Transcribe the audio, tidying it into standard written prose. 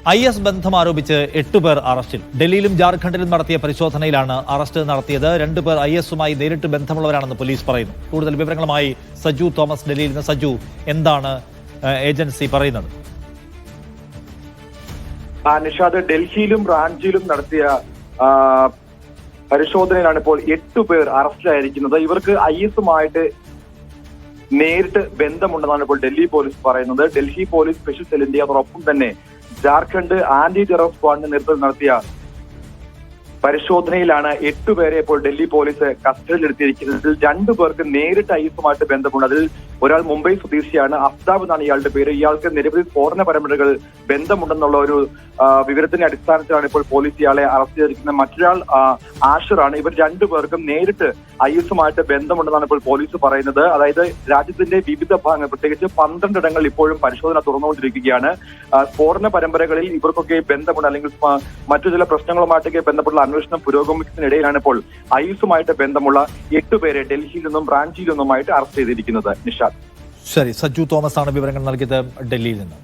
IS ബന്ധം ആരോപിച്ച് 8 പേർ അറസ്റ്റിൽ. ഡൽഹിയിലും ജാർഖണ്ഡിലും നടത്തിയ പരിശോധനയിലാണ് അറസ്റ്റ് നടത്തിയത്. 2 പേർ IS-ഉമായി നേരിട്ട് ബന്ധമുള്ളവരാണെന്ന് പോലീസ് പറയുന്നു. കൂടുതൽ വിവരങ്ങളുമായി സജു തോമസ് ഡൽഹിയിൽ നിന്ന്. സജു, എന്താണ് ഏജൻസി പറയുന്നത്? നിഷാദ്, ഡൽഹിയിലും റാഞ്ചിയിലും നടത്തിയ പരിശോധനയിലാണ് ഇപ്പോൾ 8 പേർ അറസ്റ്റിലായിരിക്കുന്നത്. ഇവർക്ക് IS-ഉമായിട്ട് നേരിട്ട് ബന്ധമുണ്ടെന്നാണ് ഇപ്പോൾ ഡൽഹി പോലീസ് പറയുന്നത്. ഡൽഹി പോലീസ് സ്പെഷ്യൽ സെല്ലിന്റെ അതോടൊപ്പം തന്നെ ജാർഖണ്ഡ് ആന്റി ടെറർ സ്ക്വാഡിന്റെ നേതൃത്വത്തിൽ നടത്തിയ പരിശോധനയിലാണ് 8 പേരെ ഇപ്പോൾ ഡൽഹി പോലീസ് കസ്റ്റഡിയിലെടുത്തിരിക്കുന്നത്. 2 പേർക്ക് നേരിട്ട് IS-ഉമായിട്ട് ബന്ധമുണ്ട്. അതിൽ ഒരാൾ മുംബൈ സ്വദേശിയാണ്, അഫ്താബ് എന്നാണ് ഇയാളുടെ പേര്. ഇയാൾക്ക് നിരവധി സ്ഫോടന പരമ്പരകൾ ബന്ധമുണ്ടെന്നുള്ള ഒരു വിവരത്തിന്റെ അടിസ്ഥാനത്തിലാണ് ഇപ്പോൾ പോലീസ് ഇയാളെ അറസ്റ്റ് ചെയ്തിരിക്കുന്നത്. മറ്റൊരാൾ ആഷിറാണ്. ഇവർ 2 പേർക്കും നേരിട്ട് IS-ഉമായിട്ട് ബന്ധമുണ്ടെന്നാണ് ഇപ്പോൾ പോലീസ് പറയുന്നത്. അതായത് രാജ്യത്തിന്റെ വിവിധ ഭാഗങ്ങൾ, പ്രത്യേകിച്ച് 12 ഇടങ്ങളിൽ ഇപ്പോഴും പരിശോധന തുറന്നുകൊണ്ടിരിക്കുകയാണ്. സ്ഫോടന പരമ്പരകളിൽ ഇവർക്കൊക്കെ ബന്ധമുണ്ട്, അല്ലെങ്കിൽ മറ്റു ചില പ്രശ്നങ്ങളുമായിട്ടൊക്കെ ബന്ധപ്പെട്ടുള്ള അന്വേഷണം പുരോഗമിക്കുന്നതിനിടയിലാണ് ഇപ്പോൾ IS-ഉമായിട്ട് ബന്ധമുള്ള 8 പേരെ ഡൽഹിയിൽ നിന്നും റാഞ്ചിയിൽ നിന്നുമായിട്ട് അറസ്റ്റ് ചെയ്തിരിക്കുന്നത്. നിഷാദ്, ശരി, സജു തോമസ് ആണ് വിവരങ്ങൾ നൽകിയത് ഡൽഹിയിൽ നിന്ന്.